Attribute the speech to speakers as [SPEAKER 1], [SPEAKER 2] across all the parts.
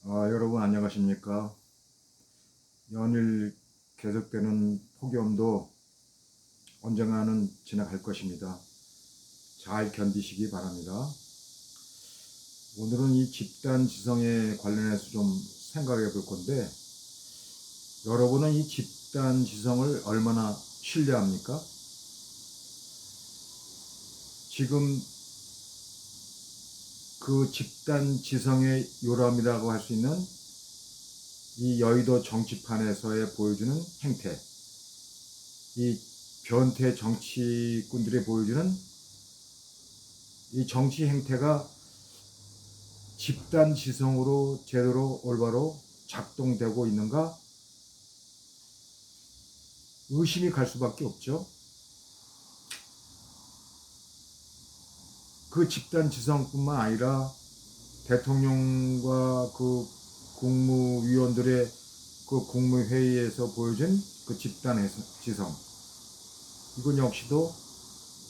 [SPEAKER 1] 여러분 안녕하십니까? 연일 계속되는 폭염도 언젠가는 지나갈 것입니다. 잘 견디시기 바랍니다. 오늘은 이 집단 지성에 관련해서 좀 생각해 볼 건데, 여러분은 이 집단 지성을 얼마나 신뢰합니까? 지금 그 집단 지성의 요람이라고 할 수 있는 이 여의도 정치판에서의 보여주는 행태, 이 변태 정치꾼들이 보여주는 이 정치 행태가 집단 지성으로 제대로 올바로 작동되고 있는가 의심이 갈 수밖에 없죠. 그 집단 지성뿐만 아니라 대통령과 그 국무위원들의 그 국무회의에서 보여진 그 집단 지성, 이건 역시도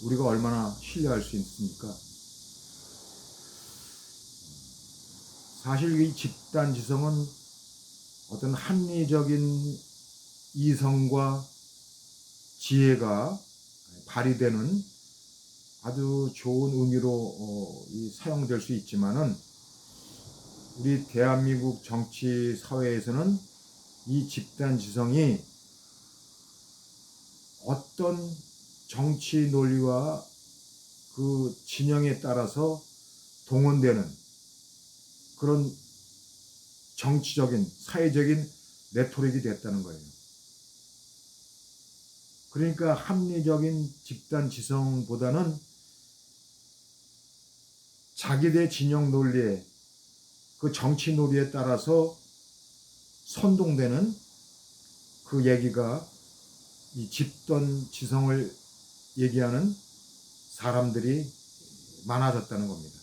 [SPEAKER 1] 우리가 얼마나 신뢰할 수 있습니까? 사실 이 집단 지성은 어떤 합리적인 이성과 지혜가 발휘되는 아주 좋은 의미로 사용될 수 있지만은, 우리 대한민국 정치 사회에서는 이 집단 지성이 어떤 정치 논리와 그 진영에 따라서 동원되는 그런 정치적인 사회적인 레토릭이 됐다는 거예요. 그러니까 합리적인 집단 지성보다는 자기네 진영 논리에, 그 정치 논리에 따라서 선동되는 그 얘기가 이 집단 지성을 얘기하는 사람들이 많아졌다는 겁니다.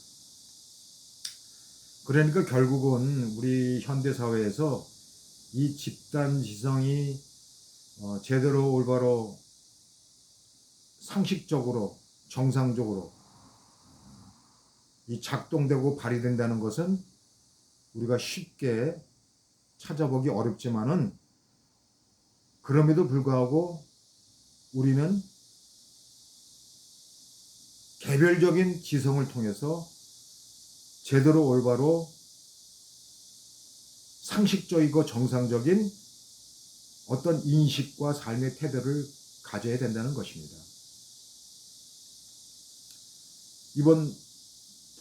[SPEAKER 1] 그러니까 결국은 우리 현대사회에서 이 집단 지성이 제대로 올바로 상식적으로 정상적으로 이 작동되고 발휘된다는 것은 우리가 쉽게 찾아보기 어렵지만은, 그럼에도 불구하고 우리는 개별적인 지성을 통해서 제대로 올바로 상식적이고 정상적인 어떤 인식과 삶의 태도를 가져야 된다는 것입니다. 이번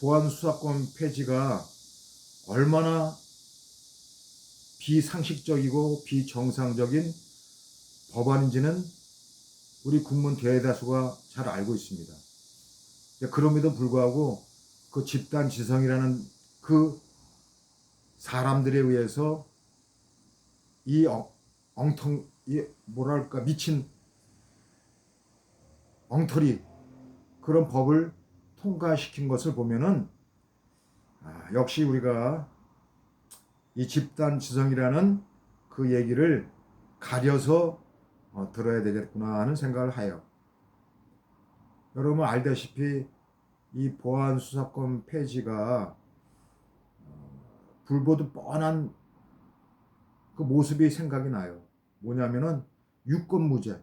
[SPEAKER 1] 보안수사권 폐지가 얼마나 비상식적이고 비정상적인 법안인지는 우리 국민 대다수가 잘 알고 있습니다. 그럼에도 불구하고 그 집단 지성이라는 그 사람들에 의해서 이 뭐랄까 미친 엉터리 그런 법을 통과시킨 것을 보면은, 역시 우리가 이 집단 지성이라는 그 얘기를 가려서 들어야 되겠구나 하는 생각을 해요. 여러분 알다시피 이 보안 수사권 폐지가 불보듯 뻔한 그 모습이 생각이 나요. 뭐냐면은 유권무죄,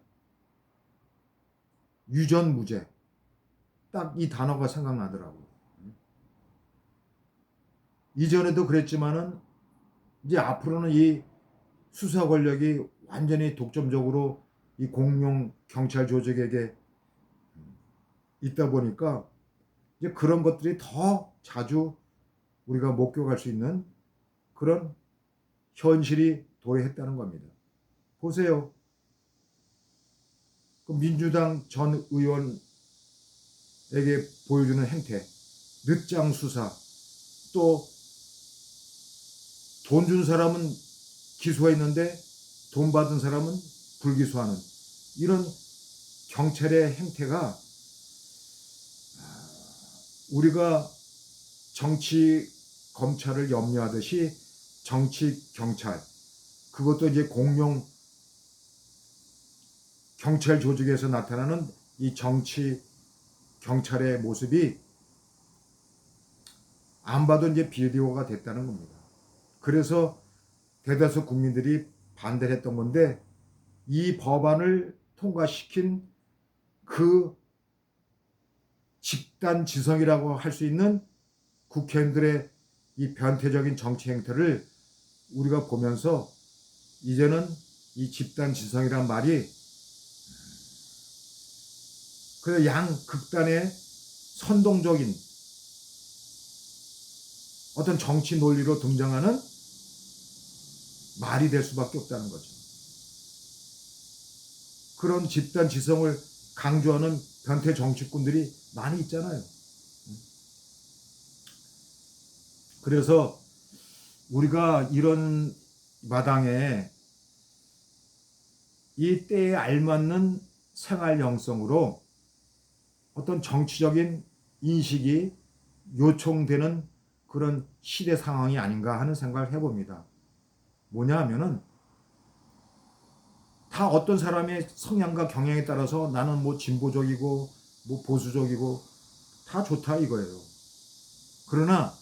[SPEAKER 1] 유전무죄, 딱 이 단어가 생각나더라고요. 이전에도 그랬지만은 이제 앞으로는 이 수사 권력이 완전히 독점적으로 이 공룡 경찰 조직에게 있다 보니까 이제 그런 것들이 더 자주 우리가 목격할 수 있는 그런 현실이 도래했다는 겁니다. 보세요. 그 민주당 전 의원에게 보여주는 행태, 늦장 수사, 또 돈 준 사람은 기소했는데 돈 받은 사람은 불기소하는 이런 경찰의 행태가, 우리가 정치 검찰을 염려하듯이 정치 경찰, 그것도 이제 공룡 경찰 조직에서 나타나는 이 정치 경찰의 모습이 안 봐도 이제 비디오가 됐다는 겁니다. 그래서 대다수 국민들이 반대를 했던 건데, 이 법안을 통과시킨 그 집단 지성이라고 할 수 있는 국회의원들의 이 변태적인 정치 행태를 우리가 보면서 이제는 이 집단 지성이란 말이 그 양극단의 선동적인 어떤 정치 논리로 등장하는 말이 될 수밖에 없다는 거죠. 그런 집단 지성을 강조하는 변태 정치꾼들이 많이 있잖아요. 그래서 우리가 이런 마당에 이 때에 알맞는 생활 영성으로 어떤 정치적인 인식이 요청되는 그런 시대 상황이 아닌가 하는 생각을 해봅니다. 뭐냐 하면은 다 어떤 사람의 성향과 경향에 따라서 나는 뭐 진보적이고 뭐 보수적이고 다 좋다 이거예요. 그러나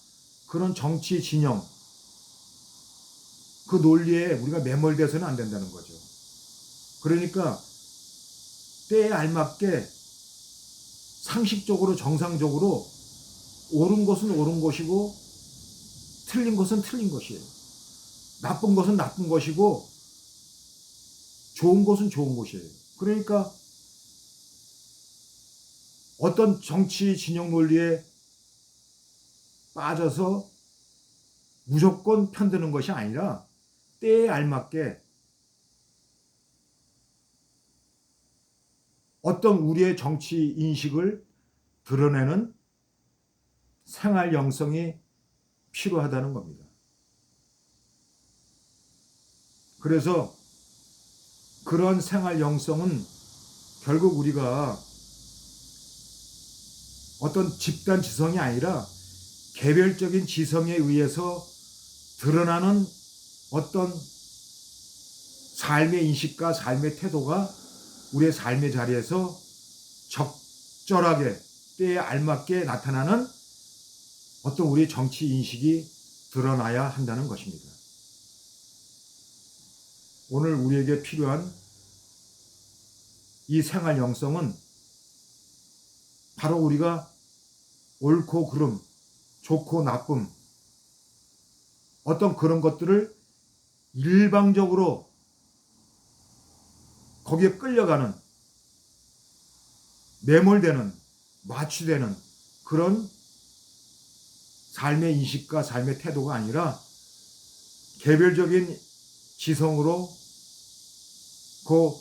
[SPEAKER 1] 그런 정치 진영, 그 논리에 우리가 매몰돼서는 안 된다는 거죠. 그러니까 때에 알맞게 상식적으로 정상적으로 옳은 것은 옳은 것이고 틀린 것은 틀린 것이에요. 나쁜 것은 나쁜 것이고 좋은 것은 좋은 것이에요. 그러니까 어떤 정치 진영 논리에 빠져서 무조건 편드는 것이 아니라 때에 알맞게 어떤 우리의 정치 인식을 드러내는 생활 영성이 필요하다는 겁니다. 그래서 그런 생활 영성은 결국 우리가 어떤 집단 지성이 아니라 개별적인 지성에 의해서 드러나는 어떤 삶의 인식과 삶의 태도가 우리의 삶의 자리에서 적절하게 때에 알맞게 나타나는 어떤 우리의 정치 인식이 드러나야 한다는 것입니다. 오늘 우리에게 필요한 이 생활 영성은 바로 우리가 옳고 그름, 좋고 나쁨, 어떤 그런 것들을 일방적으로 거기에 끌려가는, 매몰되는, 마취되는 그런 삶의 인식과 삶의 태도가 아니라 개별적인 지성으로 그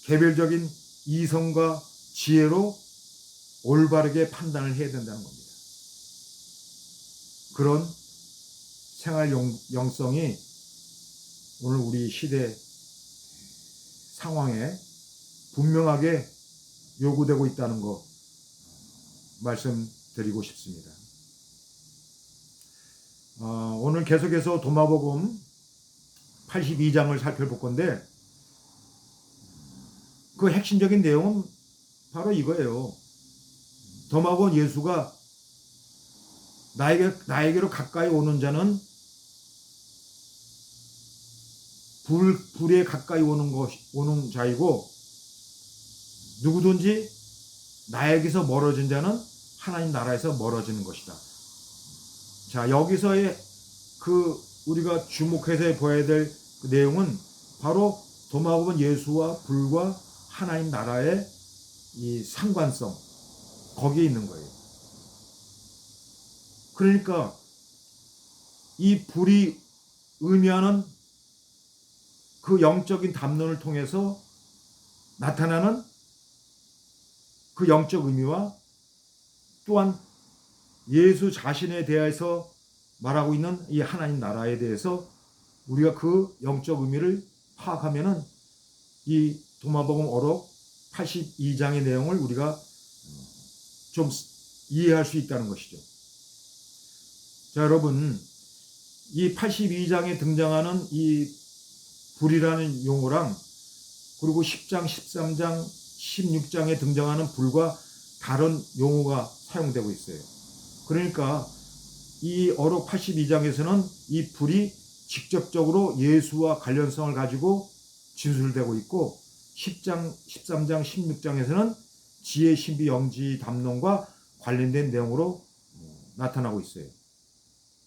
[SPEAKER 1] 개별적인 이성과 지혜로 올바르게 판단을 해야 된다는 겁니다. 그런 생활 영성이 오늘 우리 시대 상황에 분명하게 요구되고 있다는 거 말씀드리고 싶습니다. 오늘 계속해서 도마복음 82장을 살펴볼 건데 그 핵심적인 내용은 바로 이거예요. 도마복음 예수가 나에게로 가까이 오는 자는 불에 가까이 오는 자이고 누구든지 나에게서 멀어진 자는 하나님 나라에서 멀어지는 것이다. 자, 여기서의 우리가 주목해서 보아야 될 그 내용은 바로 도마복음 예수와 불과 하나님 나라의 이 상관성, 거기에 있는 거예요. 그러니까 이 불이 의미하는 그 영적인 담론을 통해서 나타나는 그 영적 의미와 또한 예수 자신에 대해서 말하고 있는 이 하나님 나라에 대해서 우리가 그 영적 의미를 파악하면은 이 도마복음 어록 82장의 내용을 우리가 좀 이해할 수 있다는 것이죠. 자, 여러분, 이 82장에 등장하는 이 불이라는 용어랑 그리고 10장, 13장, 16장에 등장하는 불과 다른 용어가 사용되고 있어요. 그러니까 이 어록 82장에서는 이 불이 직접적으로 예수와 관련성을 가지고 진술되고 있고 10장, 13장, 16장에서는 지혜, 신비, 영지, 담론과 관련된 내용으로 나타나고 있어요.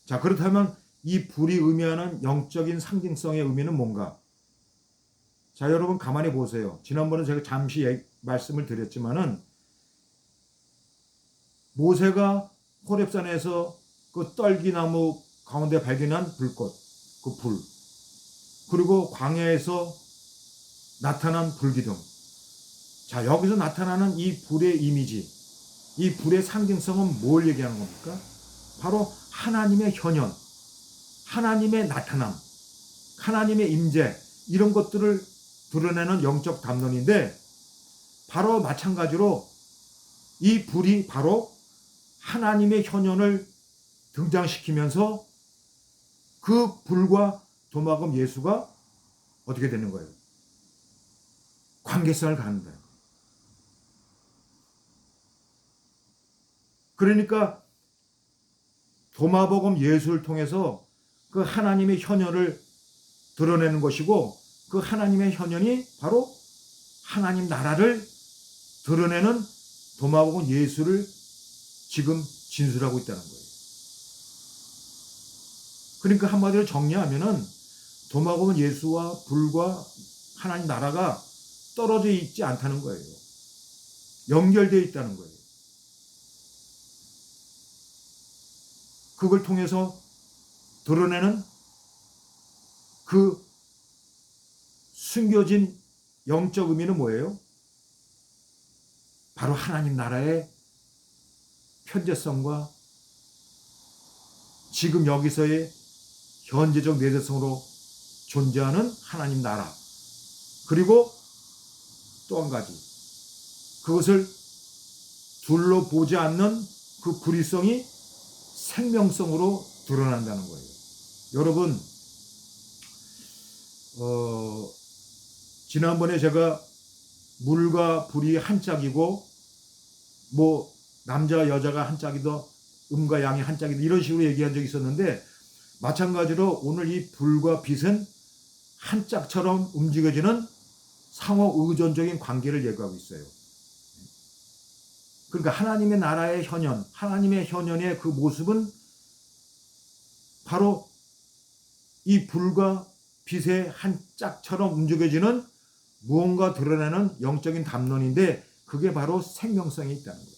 [SPEAKER 1] 자, 그렇다면 이 불이 의미하는 영적인 상징성의 의미는 뭔가? 자, 여러분 가만히 보세요. 지난번에 제가 잠시 말씀을 드렸지만은 모세가 호렙산에서 그 떨기나무 가운데 발견한 불꽃, 그 불, 그리고 광야에서 나타난 불기둥. 자, 여기서 나타나는 이 불의 이미지, 이 불의 상징성은 뭘 얘기하는 겁니까? 바로 하나님의 현현, 하나님의 나타남, 하나님의 임재, 이런 것들을 드러내는 영적 담론인데, 바로 마찬가지로 이 불이 바로 하나님의 현현을 등장시키면서 그 불과 도마금 예수가 어떻게 되는 거예요? 관계성을 갖는 거예요. 그러니까 도마복음 예수를 통해서 그 하나님의 현현을 드러내는 것이고, 그 하나님의 현현이 바로 하나님 나라를 드러내는 도마복음 예수를 지금 진술하고 있다는 거예요. 그러니까 한마디로 정리하면은 도마복음 예수와 불과 하나님 나라가 떨어져 있지 않다는 거예요. 연결되어 있다는 거예요. 그걸 통해서 드러내는 그 숨겨진 영적 의미는 뭐예요? 바로 하나님 나라의 편재성과 지금 여기서의 현재적 내재성으로 존재하는 하나님 나라, 그리고 또 한 가지, 그것을 둘로 보지 않는 그 불의성이 생명성으로 드러난다는 거예요. 여러분, 지난번에 제가 물과 불이 한 짝이고, 뭐 남자와 여자가 한 짝이더, 음과 양이 한 짝이더, 이런 식으로 얘기한 적이 있었는데, 마찬가지로 오늘 이 불과 빛은 한 짝처럼 움직여지는 상호 의존적인 관계를 얘기하고 있어요. 그러니까 하나님의 나라의 현현, 하나님의 현현의 그 모습은 바로 이 불과 빛의 한 짝처럼 움직여지는 무언가 드러내는 영적인 담론인데, 그게 바로 생명성이 있다는 거예요.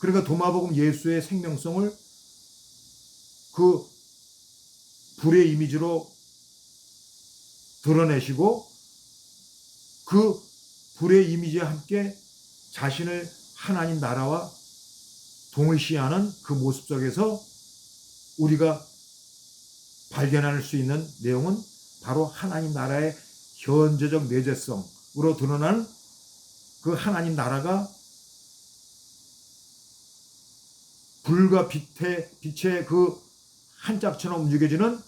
[SPEAKER 1] 그러니까 도마복음 예수의 생명성을 그 불의 이미지로 드러내시고, 그 불의 이미지와 함께 자신을 하나님 나라와 동일시하는 그 모습 속에서 우리가 발견할 수 있는 내용은 바로 하나님 나라의 현재적 내재성으로 드러나는 그 하나님 나라가 불과 빛의 그 한 짝처럼 움직여지는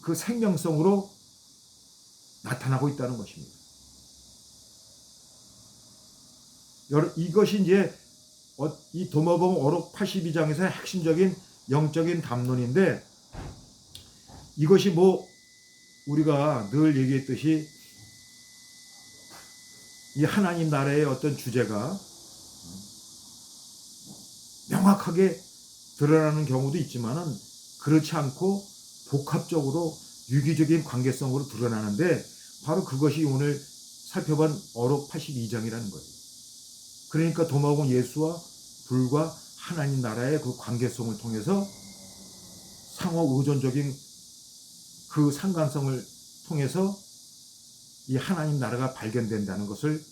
[SPEAKER 1] 그 생명성으로 나타나고 있다는 것입니다. 이것이 이제 이 도마복음 어록 82장에서의 핵심적인 영적인 담론인데, 이것이 뭐 우리가 늘 얘기했듯이 이 하나님 나라의 어떤 주제가 명확하게 드러나는 경우도 있지만은 그렇지 않고 복합적으로 유기적인 관계성으로 드러나는데, 바로 그것이 오늘 살펴본 어록 82장이라는 거예요. 그러니까 도마복음 예수와 불과 하나님 나라의 그 관계성을 통해서 상호 의존적인 그 상관성을 통해서 이 하나님 나라가 발견된다는 것을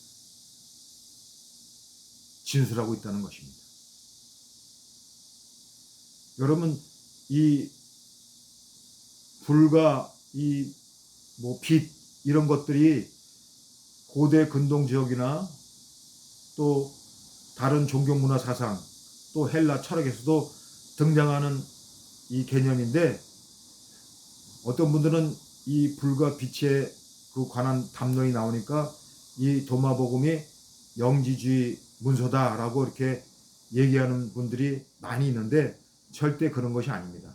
[SPEAKER 1] 진술하고 있다는 것입니다. 여러분, 이 불과 이 뭐 빛, 이런 것들이 고대 근동 지역이나 또 다른 종교 문화 사상, 또 헬라 철학에서도 등장하는 이 개념인데, 어떤 분들은 이 불과 빛에 그 관한 담론이 나오니까 이 도마복음이 영지주의 문서다라고 이렇게 얘기하는 분들이 많이 있는데, 절대 그런 것이 아닙니다.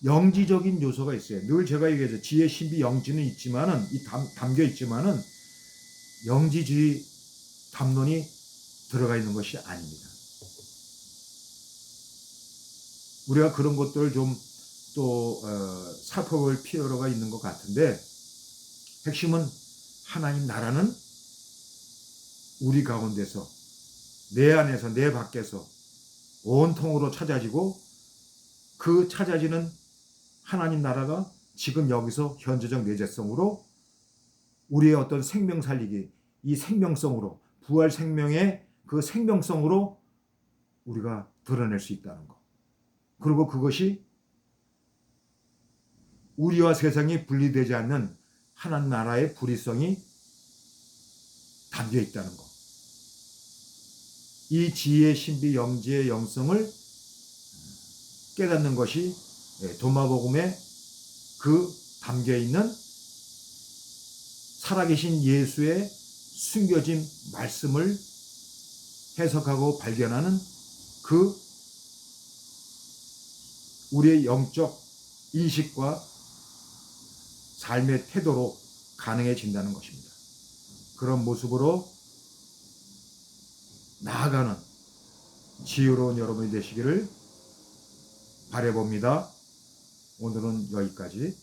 [SPEAKER 1] 영지적인 요소가 있어요. 늘 제가 얘기하죠. 지혜, 신비, 영지는 있지만은 담겨 있지만은 영지주의 담론이 들어가 있는 것이 아닙니다. 우리가 그런 것들을 좀 또 살펴볼 필요가 있는 것 같은데, 핵심은 하나님 나라는 우리 가운데서, 내 안에서, 내 밖에서 온통으로 찾아지고, 그 찾아지는 하나님 나라가 지금 여기서 현재적 내재성으로 우리의 어떤 생명 살리기, 이 생명성으로, 부활 생명의 그 생명성으로 우리가 드러낼 수 있다는 것. 그리고 그것이 우리와 세상이 분리되지 않는 하나님 나라의 불의성이 담겨 있다는 것. 이 지혜, 신비, 영지의 영성을 깨닫는 것이 도마복음에 그 담겨 있는 살아계신 예수의 숨겨진 말씀을 해석하고 발견하는 그 우리의 영적 인식과 삶의 태도로 가능해진다는 것입니다. 그런 모습으로 나아가는 지혜로운 여러분이 되시기를 바라봅니다. 오늘은 여기까지.